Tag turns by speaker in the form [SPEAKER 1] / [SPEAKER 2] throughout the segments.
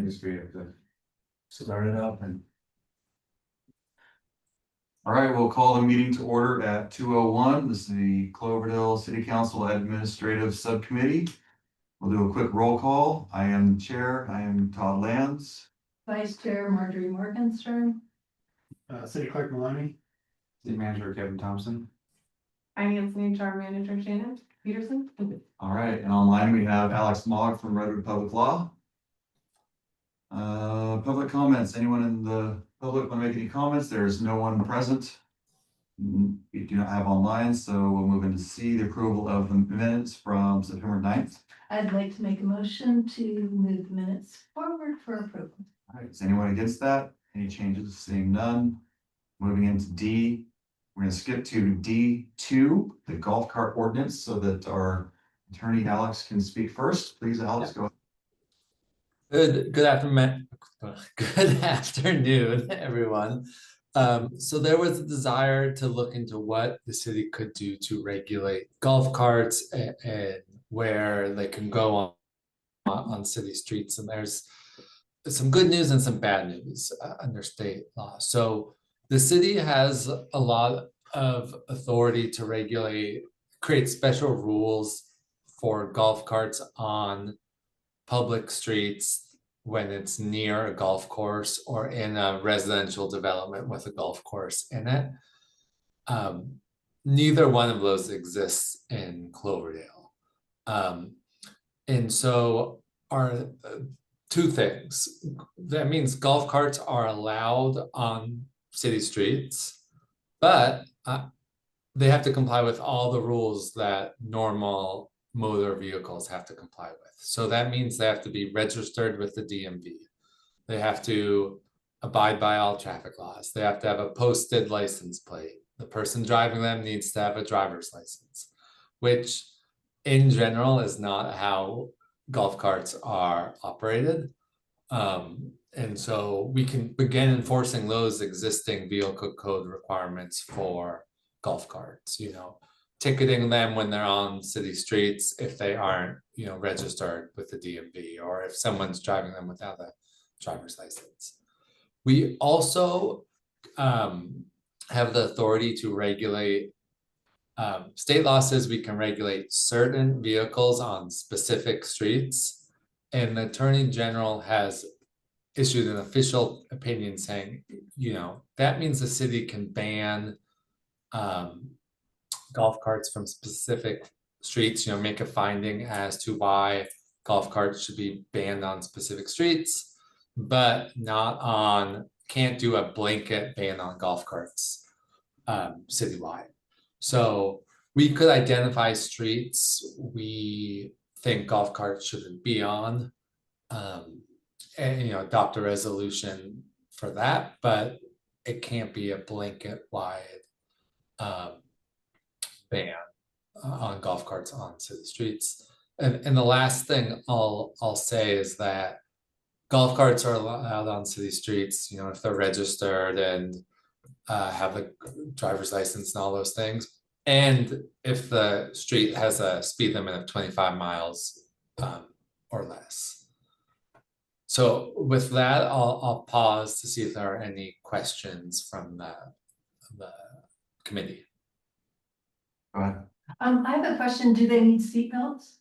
[SPEAKER 1] Just we have to start it up and. All right, we'll call the meeting to order at 2:01. This is the Cloverdale City Council Administrative Subcommittee. We'll do a quick roll call. I am the chair. I am Todd Lands.
[SPEAKER 2] Vice Chair Marjorie Morgenstern.
[SPEAKER 3] City Clerk Maloney.
[SPEAKER 1] City Manager Kevin Thompson.
[SPEAKER 2] Finance and HR Manager Shannon Peterson.
[SPEAKER 1] All right, and online we have Alex Mogg from Redwood Public Law. Public comments. Anyone in the public want to make any comments? There is no one present. We do not have online, so we'll move into C, the approval of the minutes from September 9th.
[SPEAKER 2] I'd like to make a motion to move the minutes forward for approval.
[SPEAKER 1] All right, is anyone against that? Any changes? Seeing none. Moving into D, we're going to skip to D2, the golf cart ordinance, so that our attorney Alex can speak first. Please, Alex, go ahead.
[SPEAKER 4] Good afternoon. Good afternoon, everyone. So there was a desire to look into what the city could do to regulate golf carts and where they can go on city streets. And there's some good news and some bad news under state law. So the city has a lot of authority to regulate, create special rules for golf carts on public streets when it's near a golf course or in a residential development with a golf course in it. Neither one of those exists in Cloverdale. And so are two things. That means golf carts are allowed on city streets, but they have to comply with all the rules that normal motor vehicles have to comply with. So that means they have to be registered with the DMV. They have to abide by all traffic laws. They have to have a posted license plate. The person driving them needs to have a driver's license, which in general is not how golf carts are operated. And so we can begin enforcing those existing vehicle code requirements for golf carts, ticketing them when they're on city streets if they aren't, registered with the DMV, or if someone's driving them without a driver's license. We also have the authority to regulate, state law says we can regulate certain vehicles on specific streets, and the Attorney General has issued an official opinion saying, that means the city can ban golf carts from specific streets, make a finding as to why golf carts should be banned on specific streets, but can't do a blanket ban on golf carts citywide. So we could identify streets we think golf carts shouldn't be on, and adopt a resolution for that, but it can't be a blanket wide ban on golf carts on city streets. And the last thing I'll say is that golf carts are allowed on city streets, if they're registered and have a driver's license and all those things, and if the street has a speed limit of 25 miles or less. So with that, I'll pause to see if there are any questions from the committee.
[SPEAKER 1] Go ahead.
[SPEAKER 2] I have a question. Do they need seatbelts?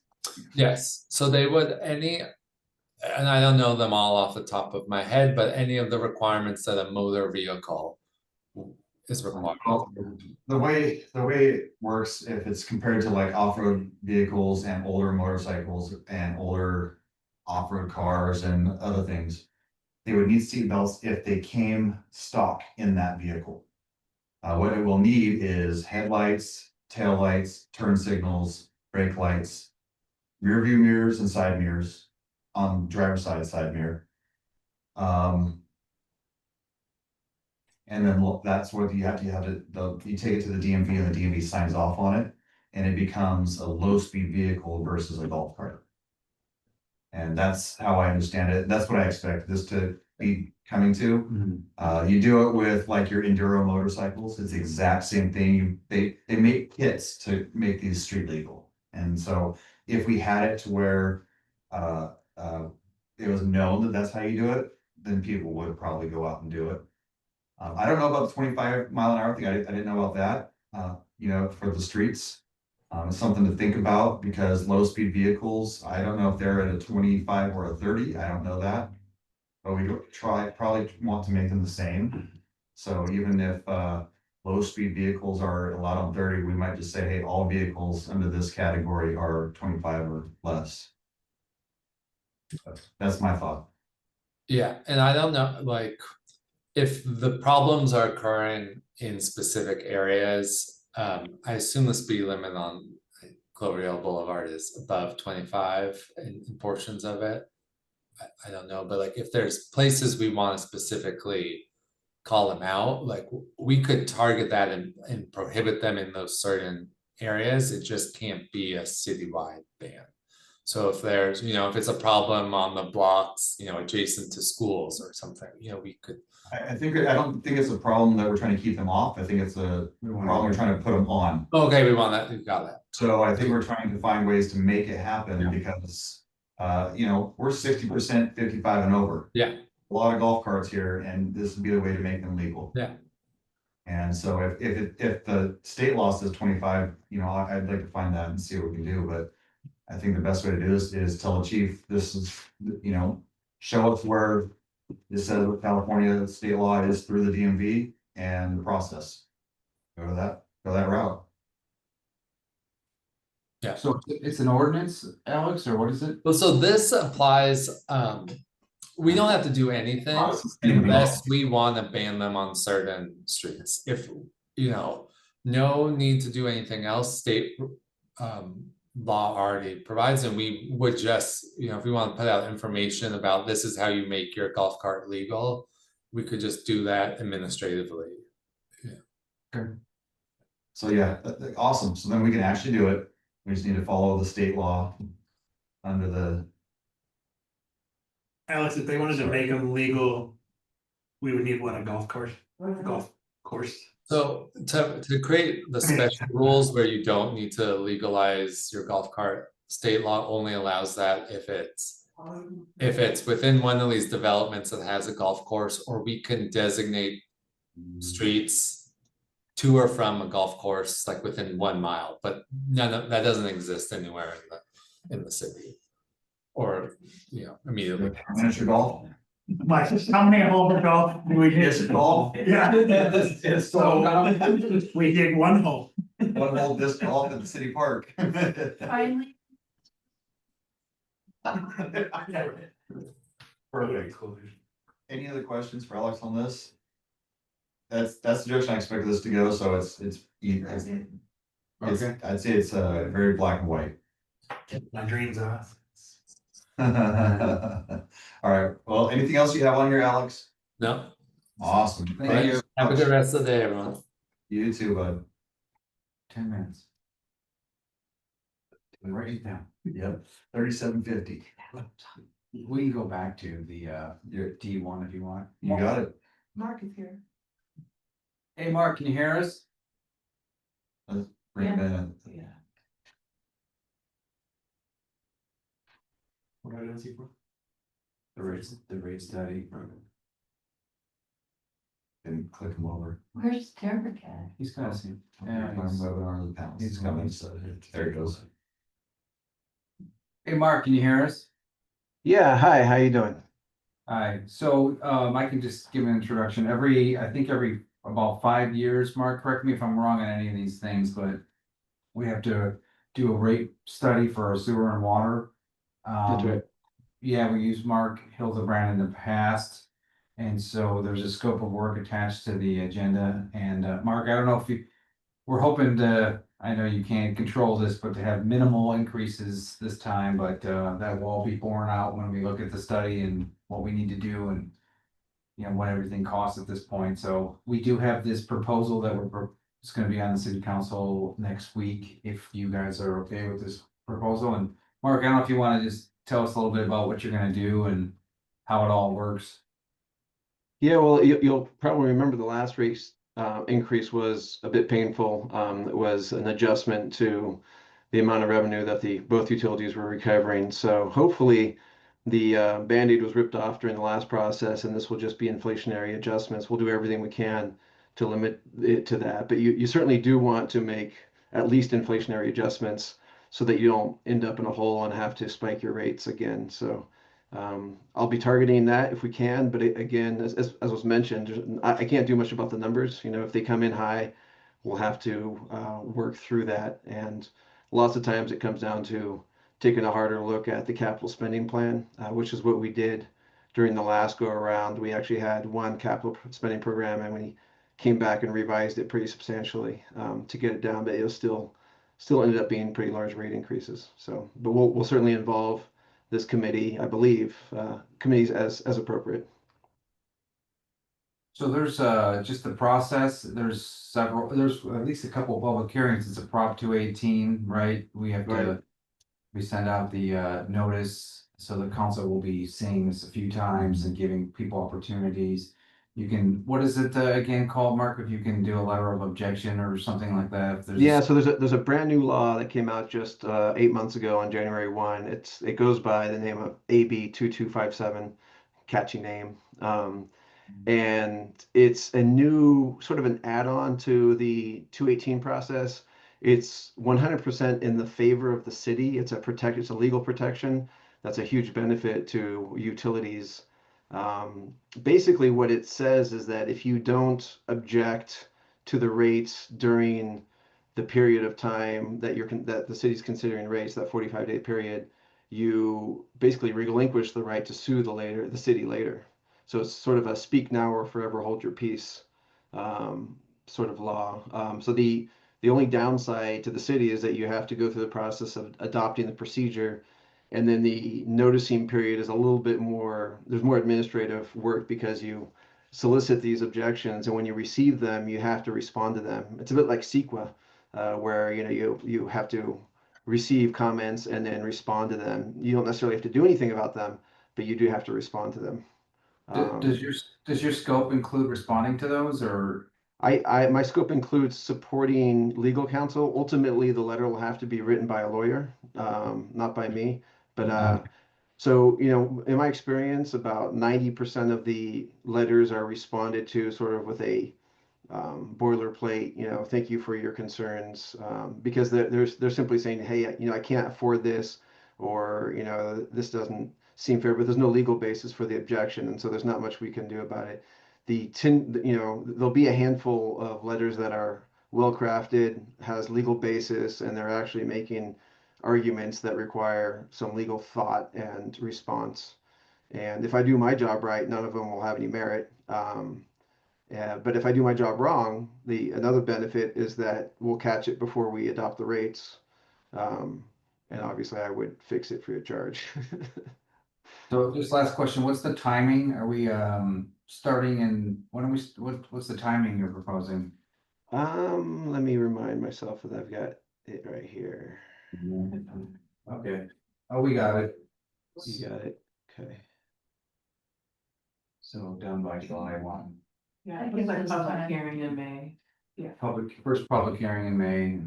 [SPEAKER 4] Yes, so they would and I don't know them all off the top of my head, but any of the requirements that a motor vehicle is required.
[SPEAKER 1] Well, the way it works, if it's compared to like off-road vehicles and older motorcycles and older off-road cars and other things, they would need seatbelts if they came stock in that vehicle. What it will need is headlights, tail lights, turn signals, brake lights, rear view mirrors and side mirrors on driver's side mirror. And then that's what you have to you take it to the DMV and the DMV signs off on it, and it becomes a low-speed vehicle versus a golf cart. And that's how I understand it. That's what I expect this to be coming to. Mm-hmm. You do it with like your enduro motorcycles. It's the exact same thing. They make kits to make these street legal. And so if we had it to where it was known that that's how you do it, then people would probably go out and do it. I don't know about the 25 mile an hour thing. I didn't know about that, you know, for the streets. It's something to think about because low speed vehicles, I don't know if they're at a 25 or a 30. I don't know that. But we probably want to make them the same. So even if low speed vehicles are allowed on 30, we might just say, hey, all vehicles under this category are 25 or less. That's my thought.
[SPEAKER 4] Yeah, and I don't know, like, if the problems are occurring in specific areas, I assume the speed limit on Cloverdale Boulevard is above 25 in portions of it. I don't know, but like if there's places we want to specifically call them out, like we could target that and prohibit them in those certain areas. It just can't be a citywide ban. So if there's, you know, if it's a problem on the blocks, you know, adjacent to schools or something, you know, we could.
[SPEAKER 1] I don't think it's a problem that we're trying to keep them off. I think it's a problem we're trying to put them on.
[SPEAKER 4] Okay, we want that, we got that.
[SPEAKER 1] So I think we're trying to find ways to make it happen because, you know, we're 60% 55 and over.
[SPEAKER 4] Yeah.
[SPEAKER 1] A lot of golf carts here, and this would be the way to make them legal.
[SPEAKER 4] Yeah.
[SPEAKER 1] And so if the state law says 25, you know, I'd like to find that and see what we can do, but I think the best way to do this is tell the chief, this is, you know, show us where it says what California state law is through the DMV and the process. Go that route.
[SPEAKER 4] Yeah.
[SPEAKER 5] So it's an ordinance, Alex, or what is it?
[SPEAKER 4] Well, so this applies, we don't have to do anything unless we want to ban them on certain streets. If, you know, no need to do anything else, state law already provides, and we would just, you know, if we want to put out information about this is how you make your golf cart legal, we could just do that administratively.
[SPEAKER 5] Okay.
[SPEAKER 1] So yeah, awesome. So then we can actually do it. We just need to follow the state law under the.
[SPEAKER 3] Alex, if they wanted to make them legal, we would need what, a golf course? Golf course.
[SPEAKER 4] So to create the special rules where you don't need to legalize your golf cart, state law only allows that if it's within one of these developments that has a golf course, or we can designate streets to or from a golf course like within 1 mile, but none of that doesn't exist anywhere in the city. Or, you know, immediately.
[SPEAKER 1] Miniature golf.
[SPEAKER 3] Mike, how many holes of golf do we
[SPEAKER 1] It's
[SPEAKER 3] get?
[SPEAKER 1] golf.
[SPEAKER 3] Yeah. So we dig one hole.
[SPEAKER 1] One hole disc golf at the city park.
[SPEAKER 2] Finally,
[SPEAKER 1] Perfect. Any other questions for Alex on this? That's the direction I expected this to go, so it's
[SPEAKER 5] Okay.
[SPEAKER 1] I'd say it's very black and white.
[SPEAKER 3] My dreams are.
[SPEAKER 1] All right, well, anything else you have on here, Alex?
[SPEAKER 4] No,
[SPEAKER 1] Awesome.
[SPEAKER 5] Thank you.
[SPEAKER 4] have a good rest of the day, everyone.
[SPEAKER 1] You too, bud.
[SPEAKER 5] 10 minutes. Write it down.
[SPEAKER 1] Yep, 3750.
[SPEAKER 5] We can go back to the your D1 if you want.
[SPEAKER 1] You got it.
[SPEAKER 2] Mark is here.
[SPEAKER 5] Hey, Mark, can you hear us?
[SPEAKER 1] Bring it in.
[SPEAKER 2] Yeah.
[SPEAKER 3] What did I see for?
[SPEAKER 5] The rate study.
[SPEAKER 1] And click him over.
[SPEAKER 2] Where's Terra Cat?
[SPEAKER 5] He's gonna see.
[SPEAKER 1] Yeah,
[SPEAKER 5] Yeah, he's-
[SPEAKER 1] webinar of the panels.
[SPEAKER 5] he's
[SPEAKER 1] It's coming, so there it goes.
[SPEAKER 5] Hey, Mark, can you hear us?
[SPEAKER 6] Yeah, hi, how you doing?
[SPEAKER 5] Hi, so I can just give an introduction. I think every about 5 years, Mark, correct me if I'm wrong on any of these things, but we have to do a rate study for our sewer and water.
[SPEAKER 6] That's right.
[SPEAKER 5] Yeah, we used Mark Hildebrand in the past. And so there's a scope of work attached to the agenda. And Mark, I don't know if we're hoping to, I know you can't control this, but to have minimal increases this time, but that will all be borne out when we look at the study and what we need to do and, you know, what everything costs at this point. So we do have this proposal that it's going to be on the city council next week, if you guys are okay with this proposal. And Mark, I don't know if you want to just tell us a little bit about what you're going to do and how it all works.
[SPEAKER 6] Yeah, well, you'll probably remember the last rate increase was a bit painful. It was an adjustment to the amount of revenue that both utilities were recovering. So hopefully the Band-Aid was ripped off during the last process, and this will just be inflationary adjustments. We'll do everything we can to limit it to that, but you certainly do want to make at least inflationary adjustments so that you don't end up in a hole and have to spike your rates again. So I'll be targeting that if we can, but again, as was mentioned, I can't do much about the numbers. You know, if they come in high, we'll have to work through that. And lots of times it comes down to taking a harder look at the capital spending plan, which is what we did during the last go around. We actually had one capital spending program, and we came back and revised it pretty substantially to get it down, but it was still ended up being pretty large rate increases. So, but we'll certainly involve this committee, I believe, committees as appropriate.
[SPEAKER 5] So there's just the process, there's at least a couple of public hearings, it's a Prop 218, right? We have
[SPEAKER 6] Right.
[SPEAKER 5] to, we send out the notice, so the council will be seeing this a few times and giving people opportunities. You can, what is it again called, Mark, if you can do a letter of objection or something like that, if there's.
[SPEAKER 6] Yeah, so there's a brand new law that came out just 8 months ago on January 1. It goes by the name of AB 2257, catchy name. And it's a new sort of an add-on to the 218 process. It's 100% in the favor of the city. It's a legal protection. That's a huge benefit to utilities. Basically, what it says is that if you don't object to the rates during the period of time that the city's considering rates, that 45-day period, you basically relinquish the right to sue the city later. So it's sort of a speak now or forever hold your peace sort of law. So the only downside to the city is that you have to go through the process of adopting the procedure, and then the noticing period is a little bit more. There's more administrative work because you solicit these objections, and when you receive them, you have to respond to them. It's a bit like CEQA, where you have to receive comments and then respond to them. You don't necessarily have to do anything about them, but you do have to respond to them.
[SPEAKER 5] Does your scope include responding to those, or?
[SPEAKER 6] My scope includes supporting legal counsel. Ultimately, the letter will have to be written by a lawyer, not by me. But so, in my experience, about 90% of the letters are responded to sort of with a boilerplate, thank you for your concerns, because they're simply saying, hey, I can't afford this, or, this doesn't seem fair, but there's no legal basis for the objection, and so there's not much we can do about it. There'll be a handful of letters that are well crafted, has legal basis, and they're actually making arguments that require some legal thought and response. And if I do my job right, none of them will have any merit. But if I do my job wrong, another benefit is that we'll catch it before we adopt the rates. And obviously I would fix it free of charge.
[SPEAKER 5] So just last question, what's the timing? Are we starting in, what's the timing you're proposing?
[SPEAKER 6] Let me remind myself that I've got it right here.
[SPEAKER 5] Okay, oh, we got it.
[SPEAKER 6] You got it. Okay.
[SPEAKER 5] So done by July 1.
[SPEAKER 7] Yeah,
[SPEAKER 2] I
[SPEAKER 7] it
[SPEAKER 2] guess
[SPEAKER 7] was like
[SPEAKER 2] that's
[SPEAKER 7] public
[SPEAKER 2] fine.
[SPEAKER 7] hearing in May.
[SPEAKER 5] First public hearing in May.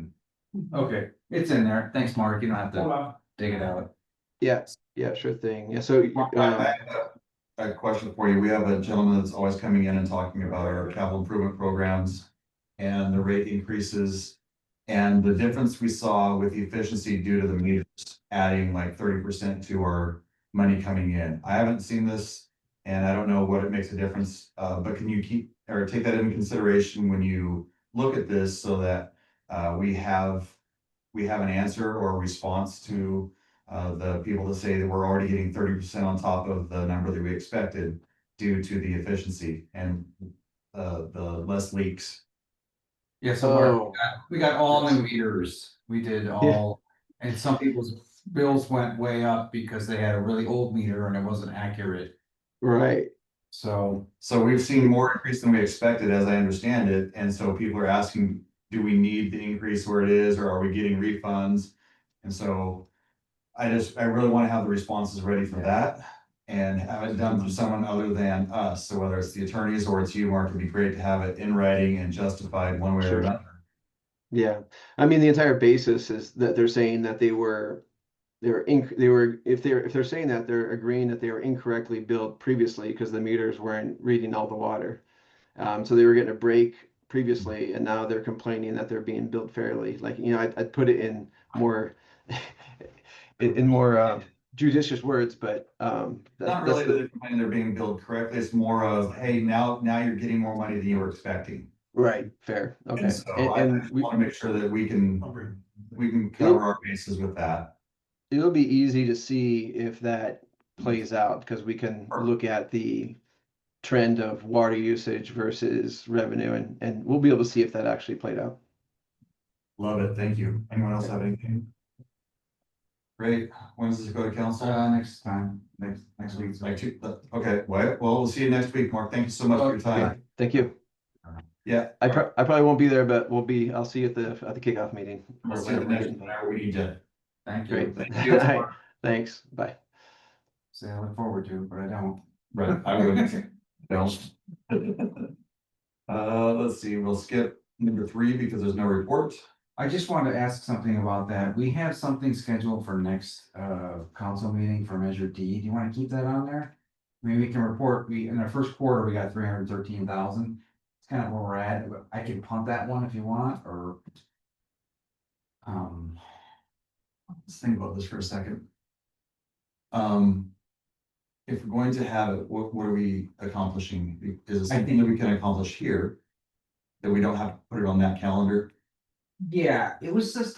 [SPEAKER 5] Okay, it's in there. Thanks, Mark. You don't have to dig it out.
[SPEAKER 6] Yeah, sure thing. Yeah, so
[SPEAKER 1] Mark, I have a question for you. We have a gentleman that's always coming in and talking about our capital improvement programs and the rate increases and the difference we saw with the efficiency due to the meters adding like 30% to our money coming in. I haven't seen this and I don't know what it makes a difference, but can you take that into consideration when you look at this so that we have an answer or a response to the people that say that we're already getting 30% on top of the number that we expected due to the efficiency and the less leaks.
[SPEAKER 5] Yeah, so Mark, we got all new meters. We did all, and some people's bills went way up because they had a really old meter and it wasn't accurate.
[SPEAKER 6] right.
[SPEAKER 5] So
[SPEAKER 1] we've seen more increase than we expected, as I understand it, and so people are asking, do we need the increase where it is, or are we getting refunds? And so I really want to have the responses ready for that and have it done through someone other than us. So whether it's the attorneys or it's you, Mark, it'd be great to have it in writing and justified one way or
[SPEAKER 6] Sure.
[SPEAKER 1] another.
[SPEAKER 6] Yeah, I mean, the entire basis is that they're saying that they were if they're saying that, they're agreeing that they were incorrectly billed previously because the meters weren't reading all the water. So they were getting a break previously, and now they're complaining that they're being billed fairly. Like, I'd put it in more in more judicious words, but
[SPEAKER 1] Not really that they're complaining they're being billed correctly, it's more of, hey, now you're getting more money than you were expecting.
[SPEAKER 6] right, fair, okay.
[SPEAKER 1] And so I just wanna make sure that we can cover our bases with that.
[SPEAKER 6] It'll be easy to see if that plays out because we can look at the trend of water usage versus revenue, and we'll be able to see if that actually played out.
[SPEAKER 1] Love it, thank you. Anyone else have anything? Great, when does this go to council?
[SPEAKER 5] Next time, next week.
[SPEAKER 1] Okay, well, we'll see you next week, Mark. Thank you so much for your time.
[SPEAKER 6] Thank you.
[SPEAKER 1] Yeah.
[SPEAKER 6] I probably won't be there, but I'll see you at the kickoff meeting.
[SPEAKER 1] We'll see you the next whenever we need you.
[SPEAKER 5] Thank you.
[SPEAKER 6] Great.
[SPEAKER 1] Thank you.
[SPEAKER 6] All right. Thanks. Bye.
[SPEAKER 5] Say I look forward to, but I don't.
[SPEAKER 1] Right, I wouldn't. Don't. Let's see, we'll skip number 3 because there's no report.
[SPEAKER 5] I just wanted to ask something about that. We have something scheduled for next council meeting for Measure D. Do you want to keep that on there? Maybe we can report, in our first quarter, we got 313,000. It's kind of where we're at. I can punt that one if you want, or.
[SPEAKER 1] Let's think about this for a second. If we're going to have it, what are we accomplishing? Is it something that we can accomplish here? That we don't have to put it on that calendar?
[SPEAKER 5] Yeah, it was just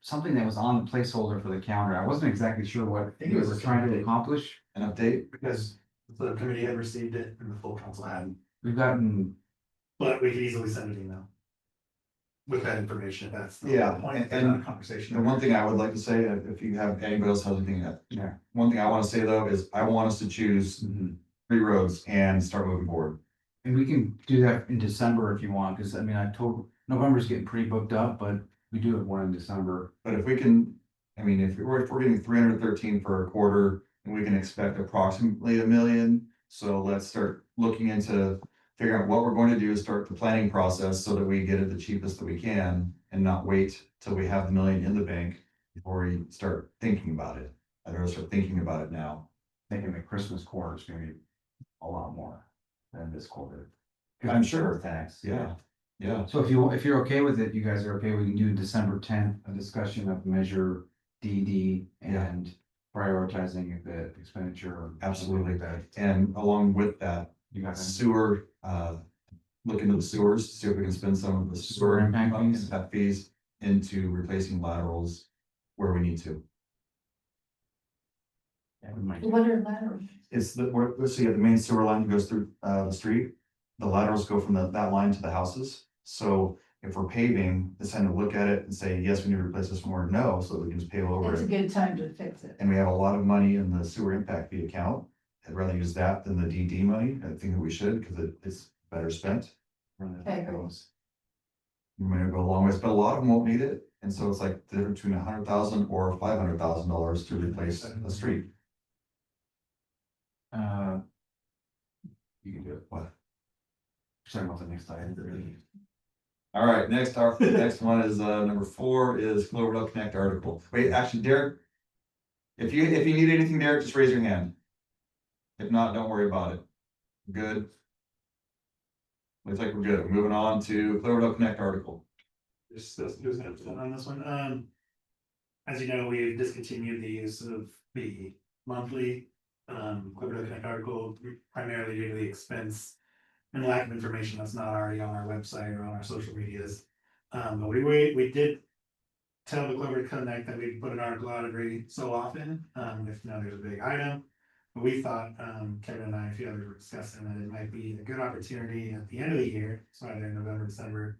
[SPEAKER 5] something that was on the placeholder for the calendar. I wasn't exactly sure what
[SPEAKER 3] think
[SPEAKER 5] we
[SPEAKER 3] it was
[SPEAKER 5] were
[SPEAKER 3] a
[SPEAKER 5] trying to
[SPEAKER 3] committee.
[SPEAKER 5] accomplish.
[SPEAKER 1] An update?
[SPEAKER 3] Because the committee had received it and the full council hadn't,
[SPEAKER 5] We've gotten,
[SPEAKER 3] but we could easily send an email. With that information, if that's the
[SPEAKER 1] Yeah,
[SPEAKER 3] point,
[SPEAKER 1] and
[SPEAKER 3] not a conversation.
[SPEAKER 1] The one thing I would like to say, if you have anybody else has anything,
[SPEAKER 5] yeah.
[SPEAKER 1] one thing I want to say though is I want us to choose 3 roads and start moving forward.
[SPEAKER 5] And we can do that in December if you want, because I mean, November's getting pretty booked up, but we do have one in December.
[SPEAKER 1] But if we can, I mean, if we're getting 313 for a quarter and we can expect approximately $1 million. So let's start looking into figuring out what we're going to do, start the planning process so that we get it the cheapest that we can and not wait till we have the $1 million in the bank before we start thinking about it. I'd rather start thinking about it now.
[SPEAKER 5] Thinking the Christmas quarter is gonna be a lot more than this quarter.
[SPEAKER 1] I'm sure.
[SPEAKER 5] Tax.
[SPEAKER 1] Yeah, yeah.
[SPEAKER 5] So if you're okay with it, you guys are okay, we can do December 10th, a discussion of Measure DD and prioritizing the expenditure.
[SPEAKER 1] Absolutely.
[SPEAKER 5] That
[SPEAKER 1] And along with that,
[SPEAKER 5] you got that.
[SPEAKER 1] sewer, look into the sewers, see if we can spend some of the sewer impact fees into replacing laterals where we need to.
[SPEAKER 5] Yeah, we might.
[SPEAKER 2] What are laterals?
[SPEAKER 1] It's let's see, the main sewer line goes through the street. The laterals go from that line to the houses. So if we're paving, it's time to look at it and say, yes, we need to replace this one, or no, so that we can just pave over
[SPEAKER 2] It's a
[SPEAKER 1] it.
[SPEAKER 2] good time to fix it.
[SPEAKER 1] And we have a lot of money in the sewer impact fee account. I'd rather use that than the DD money. I think that we should, because it's better spent.
[SPEAKER 2] I agree.
[SPEAKER 1] You may go a long ways, but a lot of them won't need it. And so it's like the difference between $100,000 or $500,000 to replace a street.
[SPEAKER 5] You can do it.
[SPEAKER 1] What?
[SPEAKER 5] Sorry about the next item.
[SPEAKER 1] All right, next one is number 4 is Cloverdale Connect article. Wait, actually, Derek. If you need anything, Derek, just raise your hand. If not, don't worry about it. Good. Looks like we're good. Moving on to Cloverdale Connect article.
[SPEAKER 3] Just on this one, as you know, we've discontinued the use of the monthly Cloverdale Connect article primarily due to the expense and lack of information that's not already on our website or on our social medias. But we did tell the Cloverdale Connect that we put an article out every so often, if there's a big item. But we thought, Kevin and I, a few others were discussing that it might be a good opportunity at the end of the year, so either in November, December,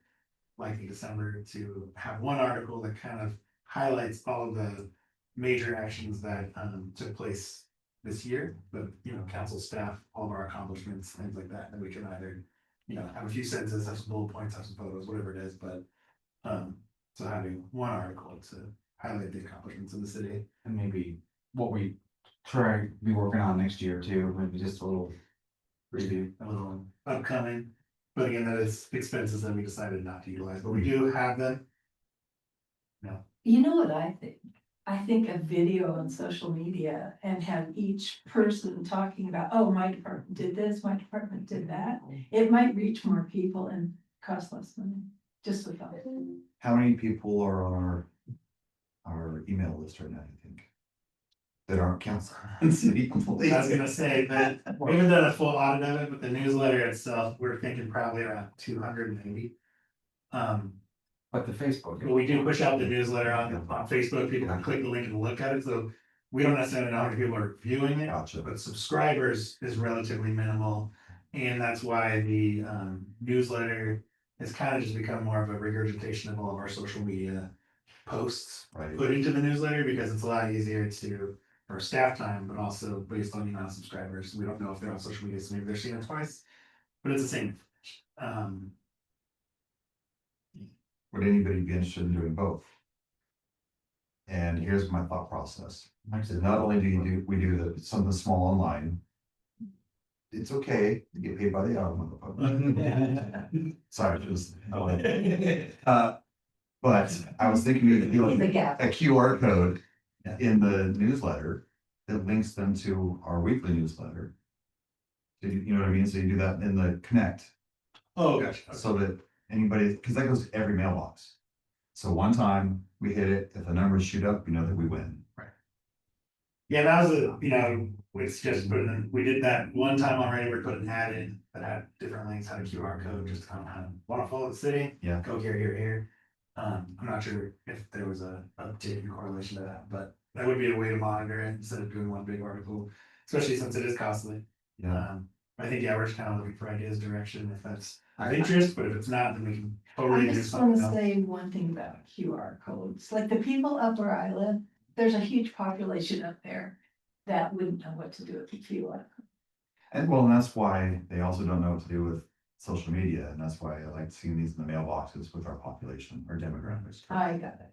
[SPEAKER 3] likely December, to have one article that kind of highlights all of the major actions that took place this year, but council staff, all of our accomplishments, things like that, and we can either, have a few sentences, have some bullet points, have some photos, whatever it is, but so having one article to highlight the accomplishments of the city.
[SPEAKER 5] And maybe what we try to be working on next year too, maybe just a little review.
[SPEAKER 3] A little upcoming, but again, that is expenses that we decided not to utilize, but we do have them.
[SPEAKER 2] You know what I think? I think a video on social media and have each person talking about, oh, my department did this, my department did that. It might reach more people and cost less money, just a thought.
[SPEAKER 1] How many people are on our email list right now, you think? That aren't council and city employees?
[SPEAKER 3] I was gonna say that we haven't done a full audit of it, but the newsletter itself, we're thinking probably around 280.
[SPEAKER 5] But the Facebook.
[SPEAKER 3] But we do push out the newsletter on Facebook, people can click the link and look at it, so we don't necessarily know how many people are viewing it.
[SPEAKER 1] Gotcha.
[SPEAKER 3] But subscribers is relatively minimal, and that's why the newsletter has kind of just become more of a regurgitation of all of our social media posts
[SPEAKER 1] Right.
[SPEAKER 3] put into the newsletter, because it's a lot easier to, for staff time, but also based on the amount of subscribers. We don't know if they're on social media, so maybe they're seeing it twice, but it's the same.
[SPEAKER 1] Would anybody be interested in doing both? And here's my thought process. Like I said, not only we do something small online. It's okay to get paid by the hour, motherfucker. Sorry, just. But I was thinking we could do
[SPEAKER 2] The
[SPEAKER 1] like
[SPEAKER 2] gap.
[SPEAKER 1] a QR code in the newsletter that links them to our weekly newsletter. So you know what I mean? So you do that in the connect,
[SPEAKER 3] Oh, gotcha.
[SPEAKER 1] so that anybody, because that goes to every mailbox. So one time we hit it, if the numbers shoot up, we know that we win.
[SPEAKER 3] Yeah, that was it's just put in, we did that one time already, we put an ad in that had different links, had a QR code, just kind of wanna follow the city.
[SPEAKER 1] Yeah.
[SPEAKER 3] Go here. I'm not sure if there was a uptick in correlation to that, but that would be a way to monitor it instead of doing one big article, especially since it is costly.
[SPEAKER 1] Yeah.
[SPEAKER 3] I think, yeah, we're just kind of looking for ideas, direction, if that's of interest, but if it's not, then we can totally
[SPEAKER 2] I
[SPEAKER 3] do
[SPEAKER 2] just wanna
[SPEAKER 3] something else.
[SPEAKER 2] say one thing about QR codes, like the people up where I live, there's a huge population up there that wouldn't know what to do with the QR.
[SPEAKER 1] And well, and that's why they also don't know what to do with social media, and that's why I like seeing these in the mailboxes with our population, our demographics.
[SPEAKER 2] I got it.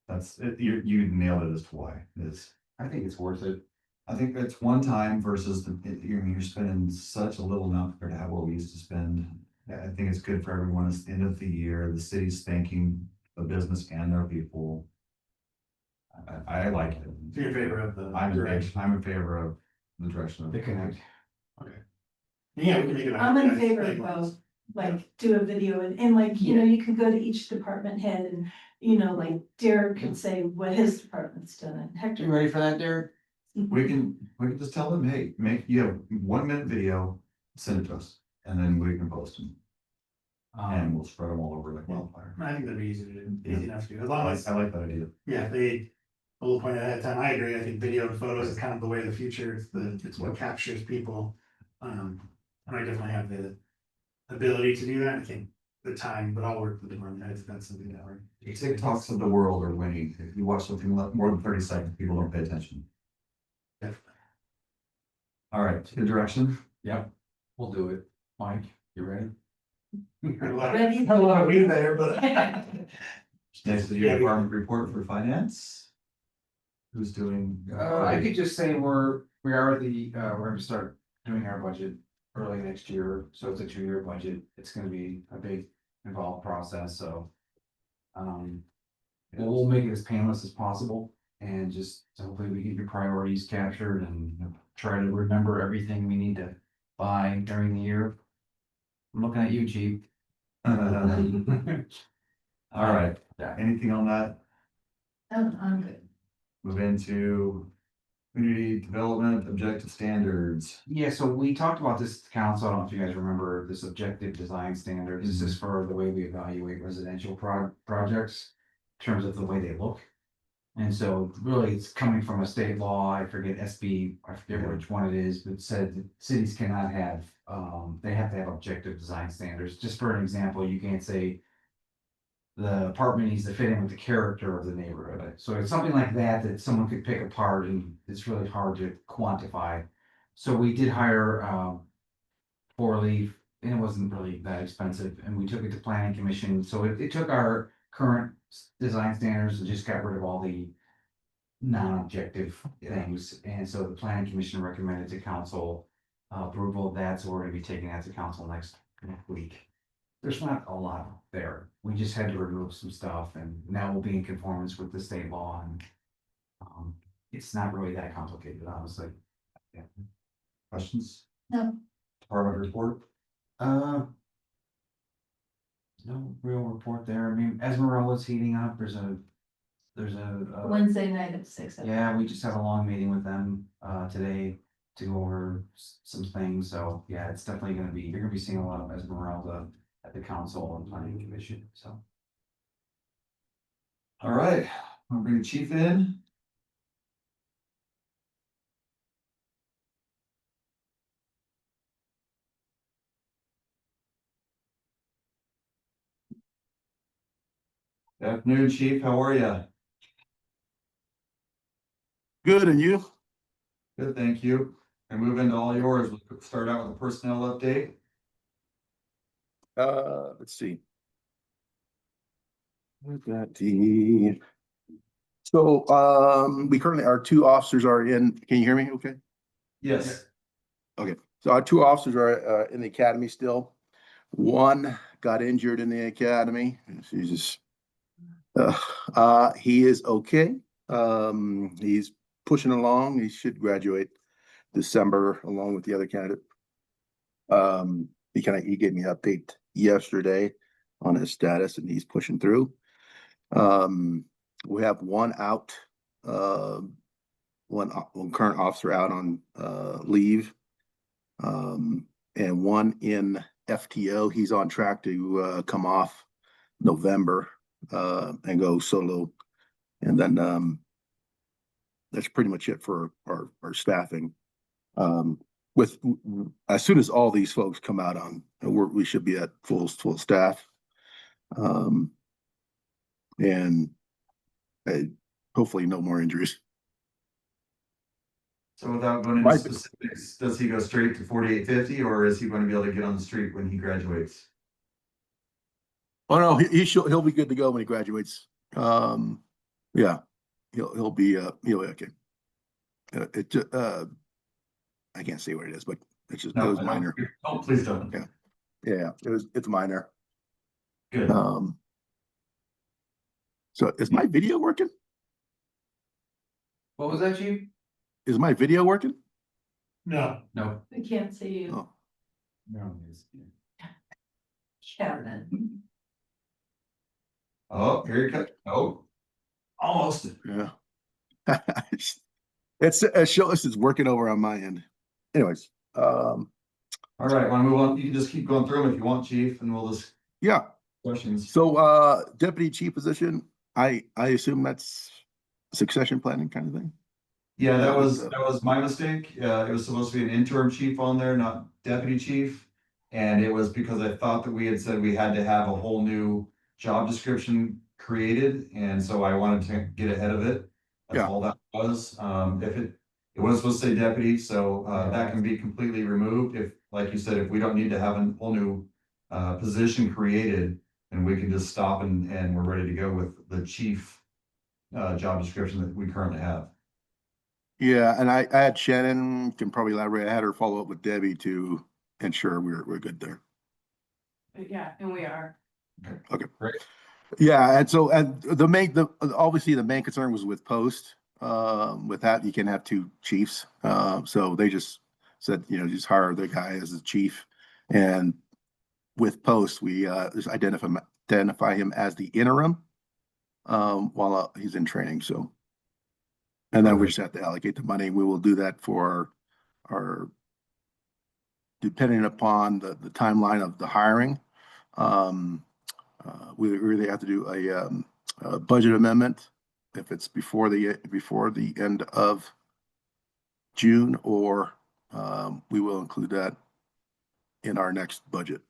[SPEAKER 1] That's it, you nailed it as to why, is,
[SPEAKER 5] I think it's worth it.
[SPEAKER 1] I think it's one time versus you're spending such a little amount compared to how what we used to spend. I think it's good for everyone, it's the end of the year, the city's thanking the business and their people. I like it.
[SPEAKER 3] So you're in favor of the
[SPEAKER 1] I'm
[SPEAKER 3] direction?
[SPEAKER 1] in favor of the direction of.
[SPEAKER 5] The connect.
[SPEAKER 3] Yeah, we can make it.
[SPEAKER 2] I'm in favor of both, like do a video and like, you can go to each department head and, like Derek could say what his department's done and
[SPEAKER 5] You
[SPEAKER 2] Hector.
[SPEAKER 5] ready for that, Derek?
[SPEAKER 1] We can just tell them, hey, you have 1 minute video, send it to us, and then we can post them, and we'll spread them all over like wildfire.
[SPEAKER 3] I think that'd be easy to do, easy enough to do, as
[SPEAKER 1] I
[SPEAKER 3] long
[SPEAKER 1] like,
[SPEAKER 3] as,
[SPEAKER 1] I like that idea.
[SPEAKER 3] yeah, they. Bullet point ahead of time, I agree, I think video and photos is kind of the way of the future, it's what captures people. And I definitely have the ability to do that, I think the time, but I'll work with the department heads, if that's something that we're.
[SPEAKER 1] TikToks of the world are winning. If you watch something more than 30 seconds, people don't pay attention.
[SPEAKER 3] Definitely.
[SPEAKER 1] All right, good direction.
[SPEAKER 5] Yep, we'll do it. Mike, you ready?
[SPEAKER 2] Ready?
[SPEAKER 3] Not a lot of weed there, but.
[SPEAKER 1] Next is your department report for finance. Who's doing?
[SPEAKER 5] I could just say we're gonna start doing our budget early next year, so it's a 2-year budget. It's gonna be a big involved process, so. We'll make it as painless as possible and just hopefully we get your priorities captured and try to remember everything we need to buy during the year. I'm looking at you, Chief.
[SPEAKER 1] All right,
[SPEAKER 5] Yeah.
[SPEAKER 1] anything on that?
[SPEAKER 2] I'm good.
[SPEAKER 1] Move into community development objective standards.
[SPEAKER 5] Yeah, so we talked about this at the council. I don't know if you guys remember this objective design standard. This is for the way we evaluate residential projects in terms of the way they look. And so really it's coming from a state law. I forget which one it is, but said that cities cannot have, they have to have objective design standards. Just for an example, you can't say the apartment needs to fit in with the character of the neighborhood. So it's something like that that someone could pick apart and it's really hard to quantify. So we did hire 4-leaf and it wasn't really that expensive and we took it to planning commission. So it took our current design standards and just got rid of all the non-objective things. And so the planning commission recommended to council approval of that. So we're gonna be taking that to council next week. There's not a lot there. We just had to remove some stuff and now we'll be in conformance with the state law and It's not really that complicated, honestly.
[SPEAKER 1] Questions?
[SPEAKER 2] No.
[SPEAKER 1] Department report?
[SPEAKER 5] Uh. No real report there. I mean, Esmeralda's heating up. There's a.
[SPEAKER 2] Wednesday night at 6.
[SPEAKER 5] Yeah, we just had a long meeting with them today to go over some things. So yeah, it's definitely gonna be, you're gonna be seeing a lot of Esmeralda at the council and planning commission, so.
[SPEAKER 1] All right, I'll bring the chief in. Good afternoon, chief. How are you?
[SPEAKER 7] Good, and you?
[SPEAKER 1] Good, thank you. And move into all yours. We'll start out with a personnel update.
[SPEAKER 7] Let's see. We've got the. So, we currently, our two officers are in, can you hear me? Okay.
[SPEAKER 1] Yes.
[SPEAKER 7] Okay, so our two officers are, in the academy still. One got injured in the academy. He's just, he is okay. He's pushing along. He should graduate December along with the other candidate. He gave me an update yesterday on his status and he's pushing through. We have one out, one current officer out on leave, and one in FTO. He's on track to come off November and go solo, and then that's pretty much it for our staffing. With as soon as all these folks come out on, we should be at full staff, and hopefully no more injuries.
[SPEAKER 1] So without going into specifics, does he go straight to 4850 or is he going to be able to get on the street when he graduates?
[SPEAKER 7] Oh no, he'll be good to go when he graduates. Yeah, he'll be okay. I can't say what it is, but it was minor.
[SPEAKER 1] Oh, please don't.
[SPEAKER 7] Yeah, it's minor.
[SPEAKER 1] Good.
[SPEAKER 7] So is my video working?
[SPEAKER 5] What was that, chief?
[SPEAKER 7] Is my video working?
[SPEAKER 3] No,
[SPEAKER 5] No.
[SPEAKER 2] I can't see you,
[SPEAKER 7] Oh,
[SPEAKER 5] No.
[SPEAKER 2] Kevin.
[SPEAKER 1] Oh, here you go. Oh, almost.
[SPEAKER 7] yeah. It shows it's working over on my end. Anyways,
[SPEAKER 1] All right, want to move on? You can just keep going through them if you want, chief, and we'll just
[SPEAKER 7] yeah.
[SPEAKER 1] questions.
[SPEAKER 7] So deputy chief position, I assume that's succession planning kind of thing.
[SPEAKER 1] Yeah, that was my mistake. It was supposed to be an interim chief on there, not deputy chief. And it was because I thought that we had said we had to have a whole new job description created, and so I wanted to get ahead of it. That's
[SPEAKER 7] Yeah.
[SPEAKER 1] all that was. If it was supposed to say deputy, so that can be completely removed. If, like you said, if we don't need to have a whole new position created, then we can just stop and we're ready to go with the chief job description that we currently have.
[SPEAKER 7] Yeah, and I had Shannon can probably elaborate. I had her follow up with Debbie to ensure we're good there.
[SPEAKER 2] Yeah, and we are.
[SPEAKER 7] Okay,
[SPEAKER 1] great.
[SPEAKER 7] Yeah, and so obviously the main concern was with post. With that, you can have two chiefs. So they just said, just hire the guy as the chief, and with post we just identify him as the interim while he's in training. So. And then we just have to allocate the money. We will do that for our depending upon the timeline of the hiring. We really have to do a budget amendment if it's before the end of June, or we will include that in our next budget.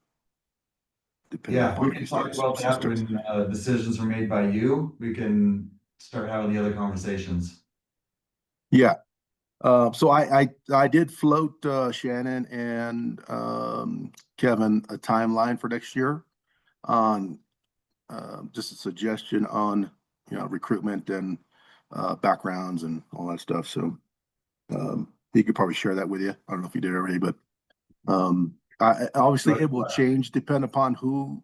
[SPEAKER 1] Yeah, we can talk about that when decisions are made by you. We can start having the other conversations.
[SPEAKER 7] Yeah. So I did float Shannon and Kevin a timeline for next year on just a suggestion on recruitment and backgrounds and all that stuff. So he could probably share that with you. I don't know if he did already, but obviously it will change depend upon who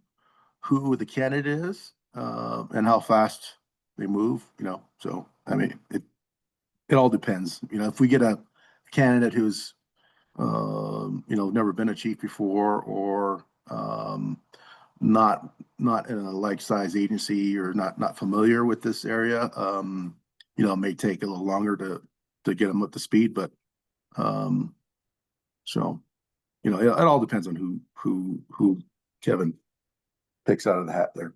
[SPEAKER 7] the candidate is and how fast they move. So I mean it all depends, you know, if we get a candidate who's, you know, never been a chief before, or, not in a like size agency, or not familiar with this area, you know, it may take a little longer to get them up to speed, but, so, you know, it all depends on who Kevin picks out of the hat there.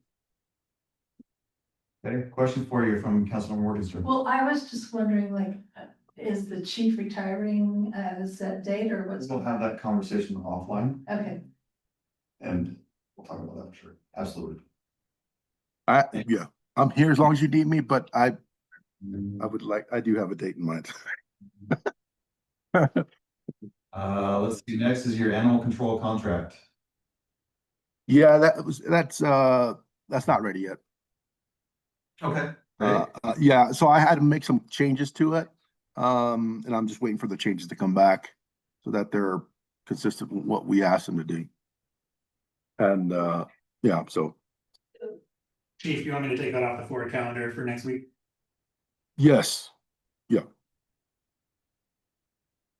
[SPEAKER 1] Okay, question for you from Councilman Worcester.
[SPEAKER 2] Well, I was just wondering, like, is the chief retiring at a set date or what's?
[SPEAKER 1] We'll have that conversation offline,
[SPEAKER 2] Okay,
[SPEAKER 1] and we'll talk about that, sure, absolutely.
[SPEAKER 7] Yeah, I'm here as long as you need me, but I do have a date in mind.
[SPEAKER 1] Let's see, next is your animal control contract.
[SPEAKER 7] Yeah, that's not ready yet.
[SPEAKER 1] Okay. Great.
[SPEAKER 7] Yeah, so I had to make some changes to it. And I'm just waiting for the changes to come back so that they're consistent with what we asked them to do. And, yeah, so,
[SPEAKER 3] Chief, you want me to take that off the forward calendar for next week?
[SPEAKER 7] yes, yeah.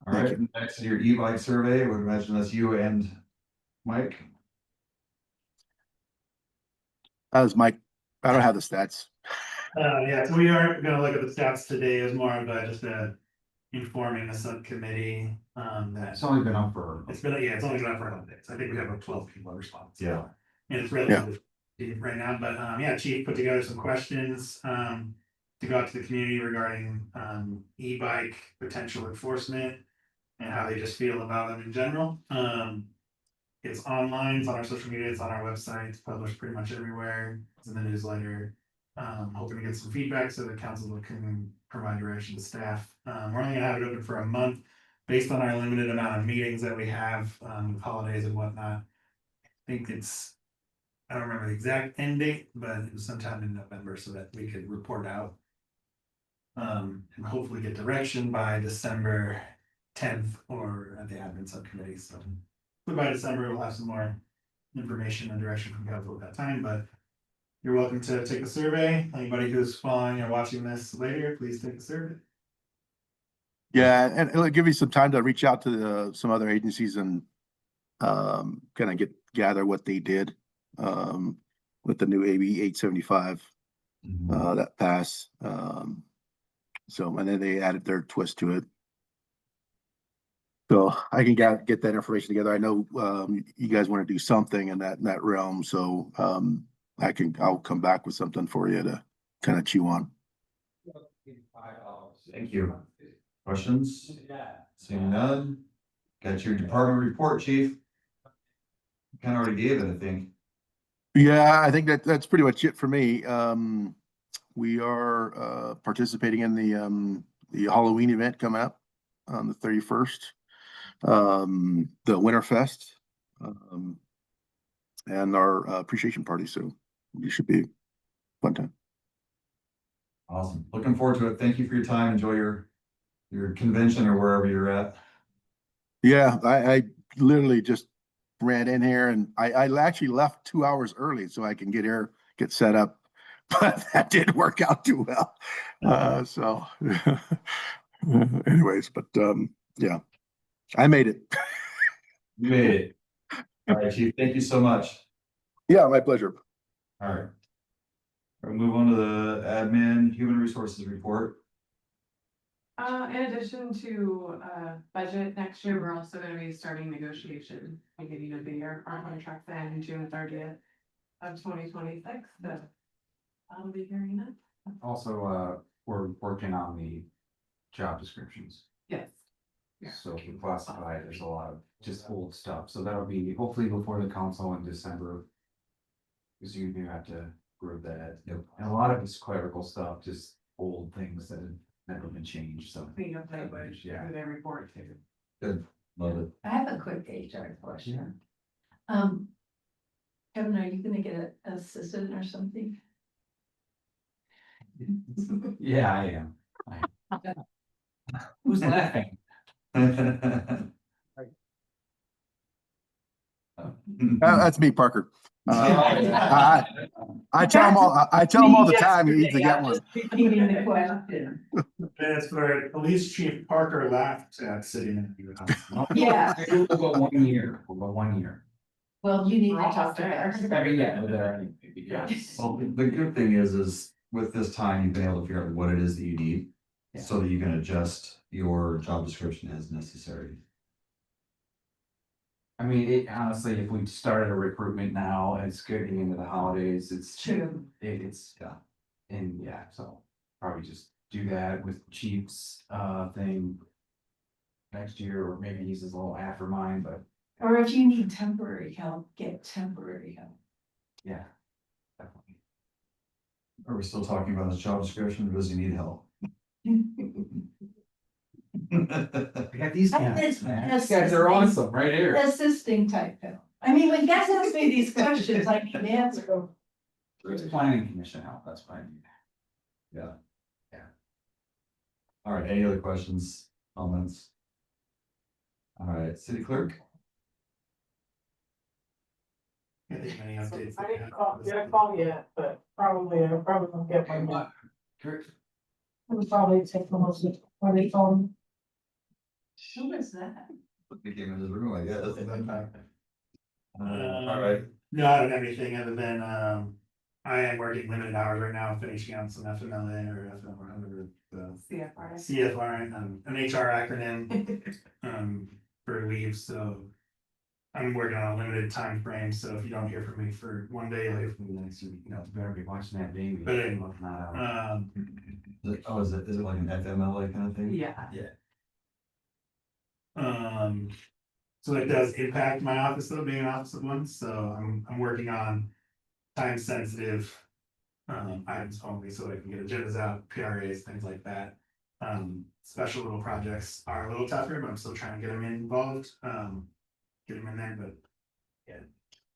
[SPEAKER 1] All
[SPEAKER 7] Thank
[SPEAKER 1] right, next is your e-bike survey. I would imagine that's you and Mike.
[SPEAKER 7] As Mike, I don't have the stats.
[SPEAKER 3] Yeah, so we are gonna look at the stats today as more of just informing the subcommittee, that
[SPEAKER 5] It's only been up for.
[SPEAKER 3] it's only been up for 11 days. I think we have 12 people respond.
[SPEAKER 1] Yeah.
[SPEAKER 3] And it's relatively deep right now, but, yeah, Chief put together some questions, to go out to the community regarding, e-bike potential enforcement and how they just feel about them in general. It's online, it's on our social media, it's on our website, it's published pretty much everywhere, it's in the newsletter. Hoping to get some feedback so the council can provide direction to staff. We're only gonna have it open for a month based on our limited amount of meetings that we have, with holidays and whatnot. I think I don't remember the exact end date, but it was sometime in November so that we could report out. And hopefully get direction by December 10th or at the admin subcommittee, so. By December, we'll have some more information and direction from council at that time, but you're welcome to take a survey. Anybody who's following or watching this later, please take a survey.
[SPEAKER 7] Yeah, and it'll give you some time to reach out to some other agencies and kind of gather what they did with the new AB 875 that passed. So, and then they added their twist to it. So I can get that information together. I know you guys want to do something in that realm, so I'll come back with something for you to kind of chew on.
[SPEAKER 1] Thank you. Questions? Seeing none. Got your department report, chief. Kind of already gave it, I think.
[SPEAKER 7] Yeah, I think that's pretty much it for me. We are participating in the Halloween event coming up on the 31st. The Winterfest, and our appreciation party. So it should be a fun time.
[SPEAKER 1] Awesome. Looking forward to it. Thank you for your time. Enjoy your convention or wherever you're at.
[SPEAKER 7] Yeah, I literally just ran in here, and I actually left 2 hours early so I can get set up, but that didn't work out too well. So anyways, but yeah, I made it.
[SPEAKER 1] You made it. All right, chief. Thank you so much.
[SPEAKER 7] Yeah, my pleasure.
[SPEAKER 1] All right. We'll move on to the admin human resources report.
[SPEAKER 8] In addition to budget next year, we're also gonna be starting negotiation beginning of the year. Our contracts end June 30th of 2026, so I'll be hearing that.
[SPEAKER 5] Also, we're working on the job descriptions.
[SPEAKER 8] Yes. Yeah.
[SPEAKER 5] So for classified, there's a lot of just old stuff, so that'll be hopefully before the council in December. Because you do have to prove that.
[SPEAKER 1] Yep.
[SPEAKER 5] And a lot of it's clerical stuff, just old things that have never been changed, so.
[SPEAKER 8] Clean up language,
[SPEAKER 5] Yeah.
[SPEAKER 8] do their report too.
[SPEAKER 1] Good. Love it.
[SPEAKER 2] I have a quick HR question. Kevin, are you gonna get an assistant or something?
[SPEAKER 5] Yeah, I am. Who's laughing?
[SPEAKER 7] That's me, Parker. I tell them all the time, you need to get one.
[SPEAKER 2] Repeating the question.
[SPEAKER 3] That's where Police Chief Parker laughed at sitting in your house.
[SPEAKER 2] Yeah.
[SPEAKER 5] We'll go 1 year, we'll go 1 year.
[SPEAKER 2] Well, you need
[SPEAKER 8] We're
[SPEAKER 2] to talk
[SPEAKER 8] almost
[SPEAKER 2] to
[SPEAKER 8] there.
[SPEAKER 2] her.
[SPEAKER 5] I mean, yeah, yeah.
[SPEAKER 1] Well, the good thing is with this time, you've been able to figure out what it is that you need.
[SPEAKER 5] Yeah.
[SPEAKER 1] So that you can adjust your job description as necessary.
[SPEAKER 5] I mean, it honestly, if we started a recruitment now, it's getting into the holidays, it's.
[SPEAKER 2] True.
[SPEAKER 5] It's,
[SPEAKER 1] Yeah.
[SPEAKER 5] and yeah, so probably just do that with Chief's thing. Next year, or maybe he's a little after mine, but
[SPEAKER 2] Or if you need temporary help, get temporary help.
[SPEAKER 5] yeah. Definitely.
[SPEAKER 1] Are we still talking about his job description or does he need help?
[SPEAKER 5] We got these
[SPEAKER 2] It's-
[SPEAKER 5] guys, man.
[SPEAKER 2] it's-
[SPEAKER 5] These guys are awesome, right here.
[SPEAKER 2] Assisting type help. I mean, when guys ask me these questions, I can answer.
[SPEAKER 5] Planning commission help, that's what I need.
[SPEAKER 1] Yeah.
[SPEAKER 5] Yeah.
[SPEAKER 1] All right, any other questions, comments? All right, city clerk?
[SPEAKER 3] I think any updates.
[SPEAKER 9] I didn't call yet, but probably will get one more. It'll probably take almost 20 on.
[SPEAKER 2] Who was that?
[SPEAKER 1] He came in his room, I guess. All
[SPEAKER 3] All
[SPEAKER 1] right,
[SPEAKER 3] No, I don't have anything other than, I am working limited hours right now, finishing out some FMLA or FMLA, the
[SPEAKER 8] CFR.
[SPEAKER 3] CFR, an HR acronym, for leave, so. I'm working on a limited time frame, so if you don't hear from me for one day, you'll hear from me next week,
[SPEAKER 5] You better be watching that baby.
[SPEAKER 3] But anyway,
[SPEAKER 5] Not out.
[SPEAKER 1] oh, is it like an FMLA kind of thing?
[SPEAKER 8] Yeah.
[SPEAKER 3] So it does impact my office though, being an office of one, so I'm working on time sensitive. Items only, so I can get agendas out, PRAs, things like that. Special little projects are a little tougher, but I'm still trying to get them involved, get them in there, but. Yeah,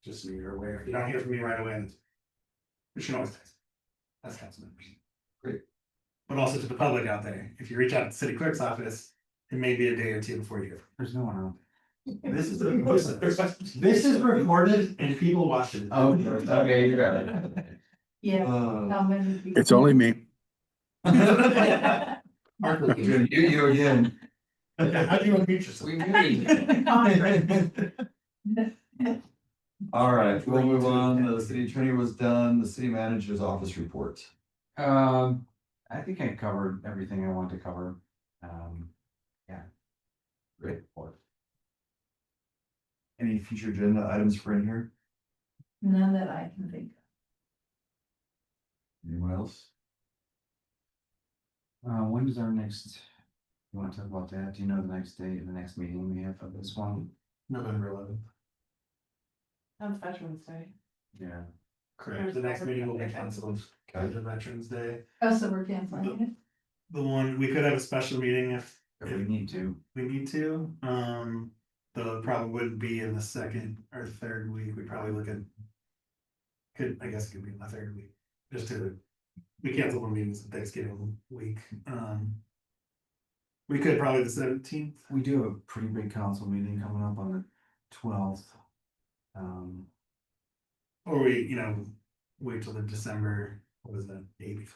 [SPEAKER 3] just so you're aware, if you don't hear from me right away, you should always text. That's council members.
[SPEAKER 1] Great.
[SPEAKER 3] But also to the public out there, if you reach out to the city clerk's office, it may be a day or two before you hear.
[SPEAKER 5] There's no one out.
[SPEAKER 3] This is this is recorded and people watch it.
[SPEAKER 5] Oh, okay, you got it.
[SPEAKER 2] Yeah. How many people?
[SPEAKER 7] It's only me.
[SPEAKER 1] You again.
[SPEAKER 3] How do you unmute yourself?
[SPEAKER 5] We knew you.
[SPEAKER 1] All right, we'll move on. The city attorney was done, the city manager's office report.
[SPEAKER 5] I think I covered everything I wanted to cover. Yeah.
[SPEAKER 1] Great report. Any future agenda items for in here?
[SPEAKER 2] None that I can think
[SPEAKER 1] Anyone else?
[SPEAKER 5] When is our next? You want to talk about that? Do you know the next date, the next meeting we have of this one?
[SPEAKER 3] November 11th.
[SPEAKER 8] That's Veterans Day.
[SPEAKER 5] Yeah.
[SPEAKER 3] Correct. The next meeting will be canceled.
[SPEAKER 1] Okay.
[SPEAKER 3] The Veterans Day.
[SPEAKER 2] of. Oh, so we're canceling it?
[SPEAKER 3] The one, we could have a special meeting if
[SPEAKER 5] If we need to.
[SPEAKER 3] we need to. Though it probably would be in the second or third week. We'd probably look at. I guess it could be in the third week, just to, we cancel one meetings in Thanksgiving week. We could probably the 17th.
[SPEAKER 5] We do have a pretty big council meeting coming up on the 12th.
[SPEAKER 3] Or we, wait till the December, what is that, 8th?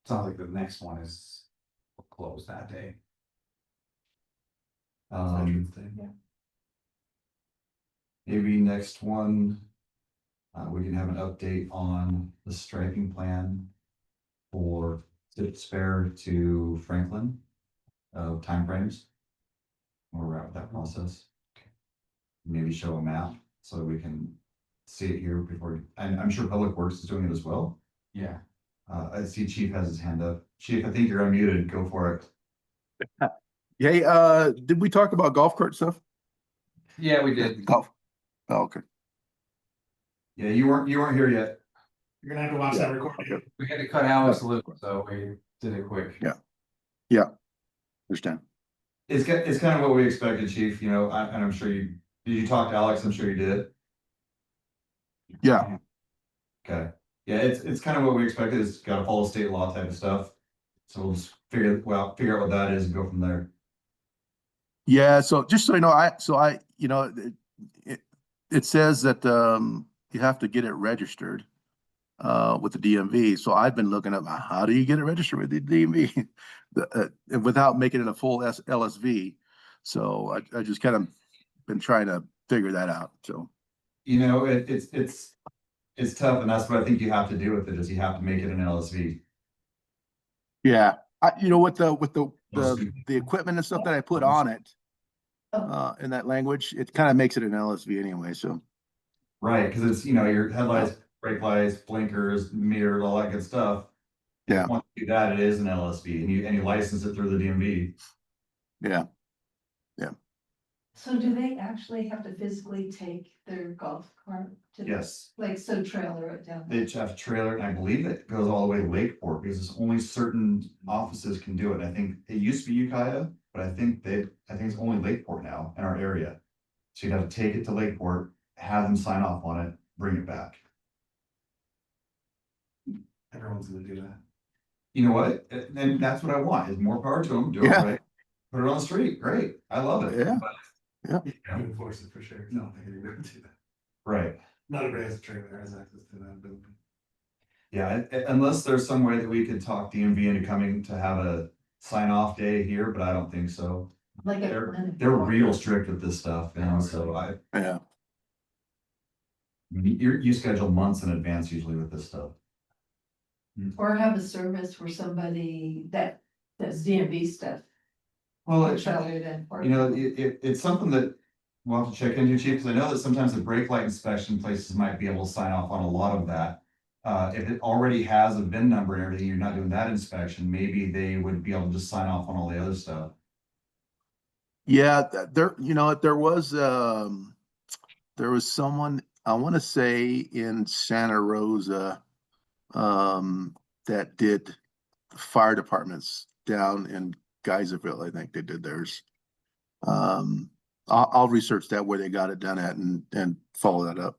[SPEAKER 5] Sounds like the next one is closed that day.
[SPEAKER 3] Veterans Day.
[SPEAKER 1] Maybe next one. We can have an update on the striping plan. For Zip Spare to Franklin. Timeframes. Where we're at with that process. Maybe show a map so that we can see it here before, and I'm sure Public Works is doing it as well.
[SPEAKER 5] Yeah.
[SPEAKER 1] I see Chief has his hand up. Chief, I think you're unmuted. Go for it.
[SPEAKER 7] Hey, did we talk about golf cart stuff?
[SPEAKER 5] Yeah, we did.
[SPEAKER 7] Golf. Oh, okay.
[SPEAKER 1] Yeah, you weren't here yet.
[SPEAKER 3] You're gonna have to watch that recording.
[SPEAKER 5] We had to cut Alex loose, so we did it quick.
[SPEAKER 7] Yeah. Understand.
[SPEAKER 1] It's kind of what we expected, Chief, and I'm sure did you talk to Alex? I'm sure you did.
[SPEAKER 7] Yeah.
[SPEAKER 1] Okay, yeah, it's kind of what we expected. It's got to follow state law type of stuff. So we'll just figure out what that is and go from there.
[SPEAKER 7] Yeah, so just so you know, it says that, you have to get it registered, with the DMV. So I've been looking up, how do you get it registered with the DMV? Without making it a full LSV. So I just kind of been trying to figure that out, so.
[SPEAKER 1] You know, it's tough, and that's what I think you have to do with it, is you have to make it an LSV.
[SPEAKER 7] Yeah, you know, with the equipment and stuff that I put on it, in that language, it kind of makes it an LSV anyway, so.
[SPEAKER 1] Right, because it's, you know, your headlights, brake lights, blinkers, mirrors, all that good stuff.
[SPEAKER 7] Yeah.
[SPEAKER 1] Once you do that, it is an LSV, and you license it through the DMV.
[SPEAKER 7] Yeah,
[SPEAKER 2] So do they actually have to physically take their golf cart to?
[SPEAKER 1] Yes,
[SPEAKER 2] Like, so trailer it down there?
[SPEAKER 1] they have a trailer, and I believe it goes all the way to Lakeport, because it's only certain offices can do it. I think it used to be Ukiah, but I think it's only Lakeport now in our area. So you'd have to take it to Lakeport, have them sign off on it, bring it back.
[SPEAKER 3] Everyone's gonna do that.
[SPEAKER 1] You know what? And that's what I want, is more power to them, do it
[SPEAKER 7] Yeah.
[SPEAKER 1] right. Put it on the street, great, I love it.
[SPEAKER 7] Yeah.
[SPEAKER 3] You can enforce it for sure. No, I think you're gonna do that.
[SPEAKER 1] Right,
[SPEAKER 3] Not everybody has a trailer, has access to that building.
[SPEAKER 1] yeah, unless there's some way that we could talk DMV into coming to have a sign off day here, but I don't think so.
[SPEAKER 2] Like a
[SPEAKER 1] They're
[SPEAKER 2] clinic.
[SPEAKER 1] real strict with this stuff, and so
[SPEAKER 7] yeah.
[SPEAKER 1] you schedule months in advance usually with this stuff.
[SPEAKER 2] Or have a service where somebody that does DMV stuff.
[SPEAKER 1] Well,
[SPEAKER 2] can trailer it in for
[SPEAKER 1] you know, it's something that we'll have to check into, Chief, because I know that sometimes the brake light inspection places might be able to sign off on a lot of that. If it already has a VIN number and everything, you're not doing that inspection, maybe they would be able to just sign off on all the other stuff.
[SPEAKER 7] Yeah, there, you know, there was someone, I want to say in Santa Rosa, that did fire departments down in Geyserville. I think they did theirs. I'll research that where they got it done at and follow that up.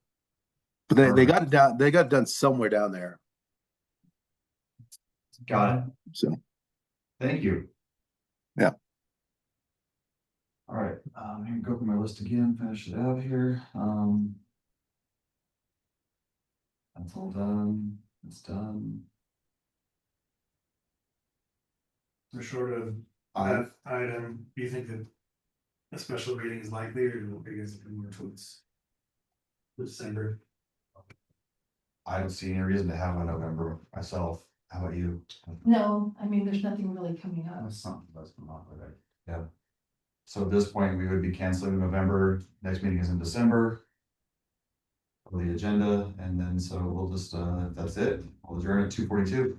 [SPEAKER 7] But they got it down, they got it done somewhere down there.
[SPEAKER 1] Got it.
[SPEAKER 7] So,
[SPEAKER 1] Thank you.
[SPEAKER 7] Yeah.
[SPEAKER 1] All right, I'm gonna go through my list again, finish it out here. That's all done. It's done.
[SPEAKER 3] So short of
[SPEAKER 1] I,
[SPEAKER 3] that item, do you think that a special meeting is likely, or do you guys think more towards December?
[SPEAKER 1] I don't see any reason to have a November myself. How about you?
[SPEAKER 2] No, I mean, there's nothing really coming up.
[SPEAKER 1] Something does come up with it. Yeah. So at this point, we would be canceling November. Next meeting is in December. For the agenda, and then so we'll just, that's it. We'll adjourn at 2:42.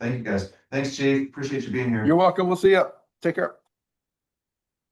[SPEAKER 1] Thank you, guys. Thanks, Chief. Appreciate you being here.
[SPEAKER 7] you're welcome. We'll see you. Take care.